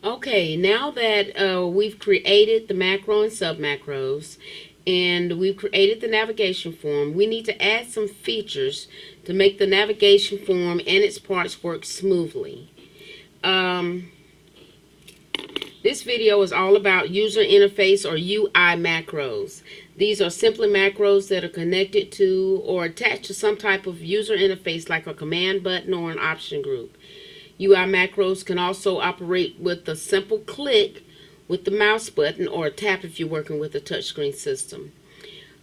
Okay, now that we've created the macro and submacros and we've created the navigation form, we need to add some features to make the navigation form and its parts work smoothly. This video is all about user interface or UI macros. These are simply macros that are connected to or attached to some type of user interface like a command button or an option group. UI macros can also operate with a simple click with the mouse button or a tap if you're working with a touchscreen system.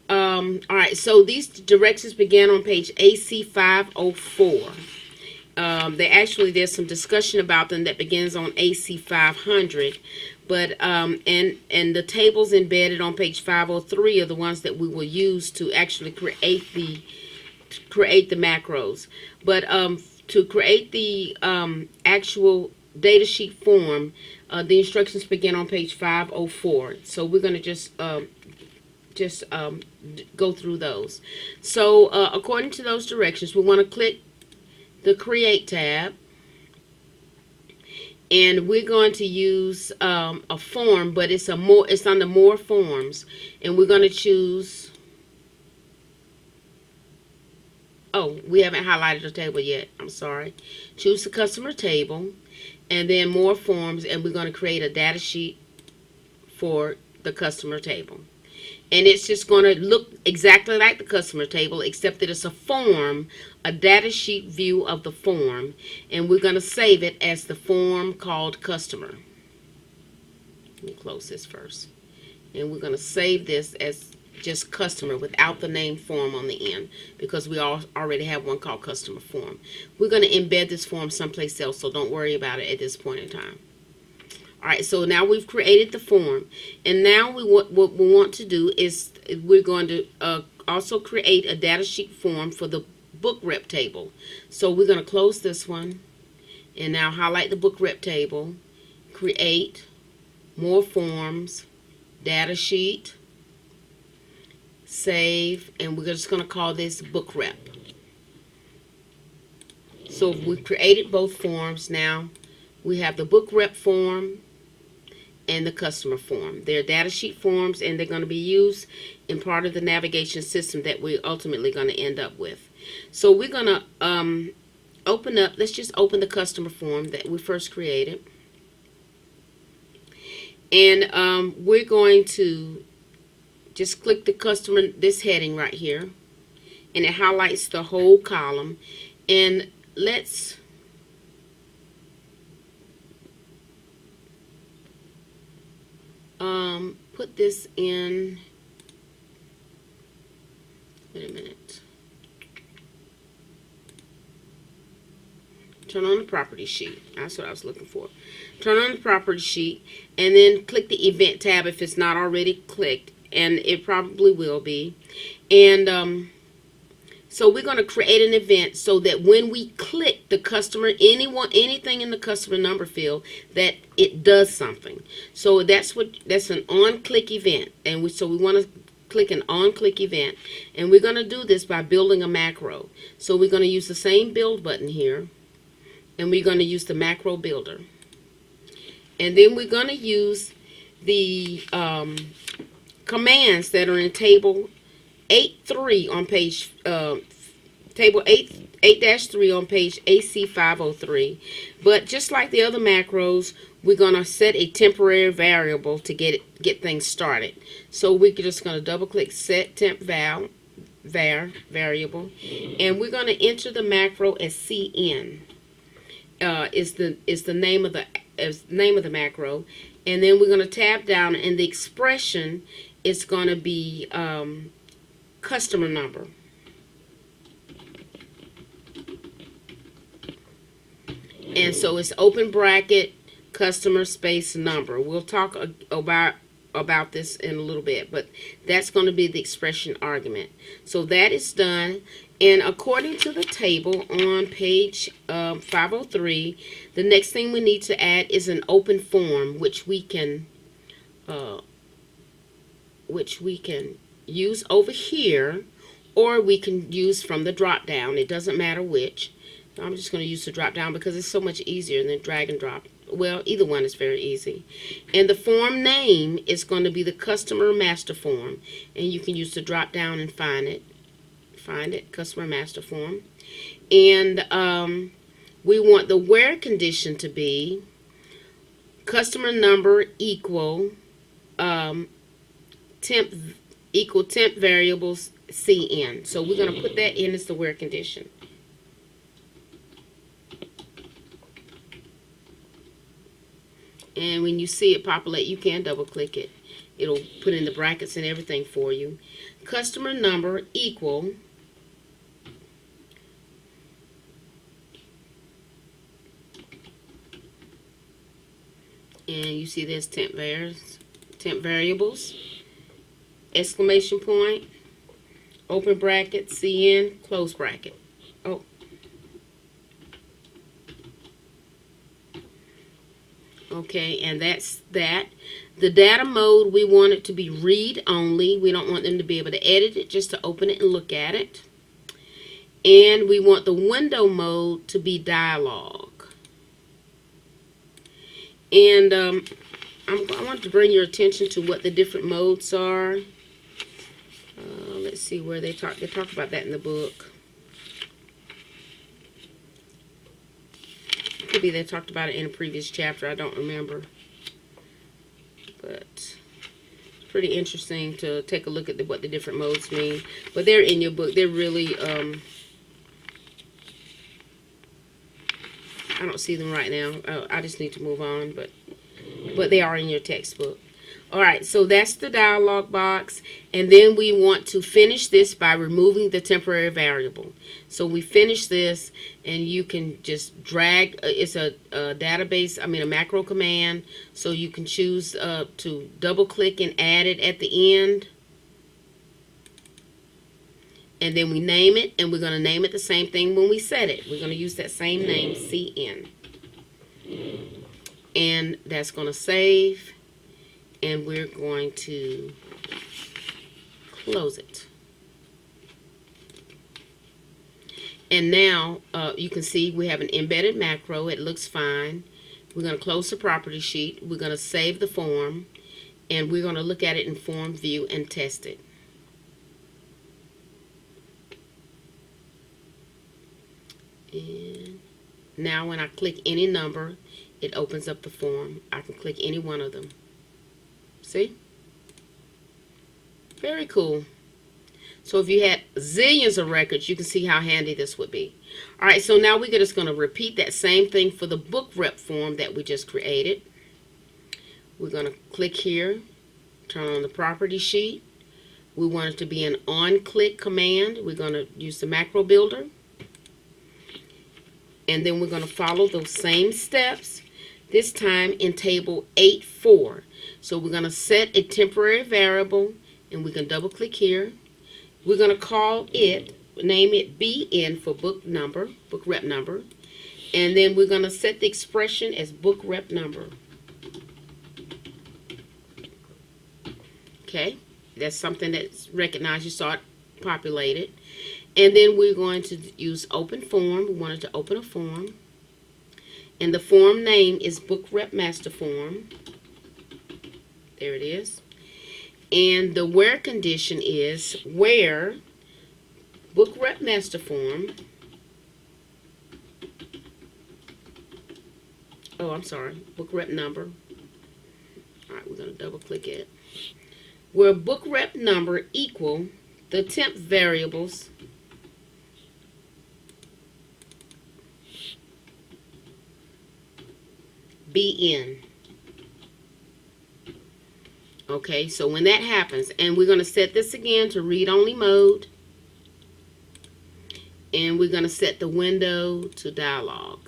Alright, so these directions begin on page AC504. There's some discussion about them that begins on AC500, but and the tables embedded on page 503 are the ones that we will use to actually create the macros. But to create the actual datasheet form, the instructions begin on page 504. So we're going to just go through those. So according to those directions, we want to click the Create tab, and we're going to use a form, but it's under More Forms, and we're going to choose. Oh, we haven't highlighted the table yet. I'm sorry. Choose the customer table, and then More Forms, and we're going to create a data sheet for the customer table. And it's just going to look exactly like the customer table, except that it's a form, a data sheet view of the form. And we're going to save it as the form called customer. Let me close this first. And we're going to save this as just customer without the name form on the end, because we already have one called customer form. We're going to embed this form someplace else, so don't worry about it at this point in time. Alright, so now we've created the form, and now what we want to do is we're going to also create a data sheet form for the book rep table. So we're going to close this one, and now highlight the book rep table, create, More Forms, data sheet, save, and we're just going to call this book rep. So we've created both forms. Now we have the book rep form and the customer form. They're data sheet forms, and they're going to be used in part of the navigation system that we're ultimately going to end up with. So we're going to let's just open the customer form that we first created. And we're going to just click the customer, this heading right here, and it highlights the whole column. And let's put this in. Wait a minute. Turn on the property sheet. That's what I was looking for. Turn on the property sheet, and then click the event tab if it's not already clicked, and it probably will be. And so we're going to create an event so that when we click the customer, anything in the customer number field, that it does something. So that's an on-click event, and so we want to click an on-click event, and we're going to do this by building a macro. So we're going to use the same build button here, and we're going to use the macro builder, and then we're going to use the commands that are in table 8.3 on page table 8-3 on page AC503. But just like the other macros, we're going to set a temporary variable to get things started. So we're just going to double click set temp variable, and we're going to enter the macro as CN. Is the name of the macro, and then we're going to tab down, and the expression is going to be customer number. And so it's open bracket customer space number. We'll talk about this in a little bit, but that's going to be the expression argument. So that is done, and according to the table on page 503, the next thing we need to add is an open form, which we can use over here, or we can use from the drop down. It doesn't matter which. I'm just going to use the drop down because it's so much easier than drag and drop well, either one is very easy. And the form name is going to be the customer master form. And you can use the drop down and find it. Find it, customer master form. And we want the where condition to be customer number equal temp variables CN. So we're going to put that in as the where condition. And when you see it populate, you can double click it. It'll put in the brackets and everything for you. Customer number equal and you see there's temp variables, exclamation point, open bracket, CN, close bracket. Oh. Okay, and that's that. The data mode, we want it to be read only. We don't want them to be able to edit it, just to open it and look at it. And we want the window mode to be dialog. And I want to bring your attention to what the different modes are. Let's see where they talk about that in the book. Could be they talked about it in a previous chapter. I don't remember. But it's pretty interesting to take a look at what the different modes mean. But they're in your book. They're really, I don't see them right now. I just need to move on, but they are in your textbook. Alright, so that's the dialog box, and then we want to finish this by removing the temporary variable. So we finish this, and you can just drag, it's a database, a macro command, so you can choose to double click and add it at the end. And then we name it, and we're going to name it the same thing when we set it. We're going to use that same name, CN. And that's going to save. And we're going to close it. And now you can see we have an embedded macro. It looks fine. We're going to close the property sheet. We're going to save the form. And we're going to look at it in form view and test it. And now when I click any number, it opens up the form. I can click any one of them. See? Very cool. So if you had zillions of records, you can see how handy this would be. Alright, so now we're just going to repeat that same thing for the book rep form that we just created. We're going to click here, turn on the property sheet. We want it to be an on-click command. We're going to use the macro builder. And then we're going to follow those same steps, this time in table 8.4. So we're going to set a temporary variable, and we can double click here. We're going to call it, name it BN for book number, book rep number. And then we're going to set the expression as book rep number. Okay, that's something that's recognized. You saw it populated. And then we're going to use open form. We wanted to open a form. And the form name is book rep master form. There it is. And the where condition is where book rep master form. Oh, I'm sorry. Book rep number. All right, we're going to double click it. Where book rep number equal the temp variables BN. Okay, so when that happens, and we're going to set this again to read-only mode, and we're going to set the window to dialog.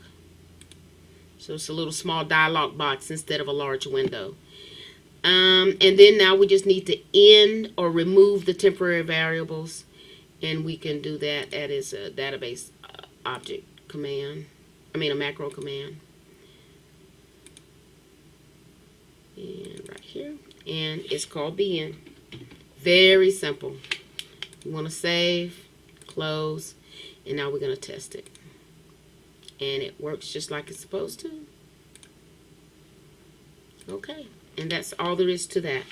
So it's a little small dialog box instead of a large window. And then now we just need to end or remove the temporary variables, and we can do that. That is a database object command. A macro command. And right here. And it's called BN. Very simple. You want to save, close, and now we're going to test it. And it works just like it's supposed to. Okay, and that's all there is to that.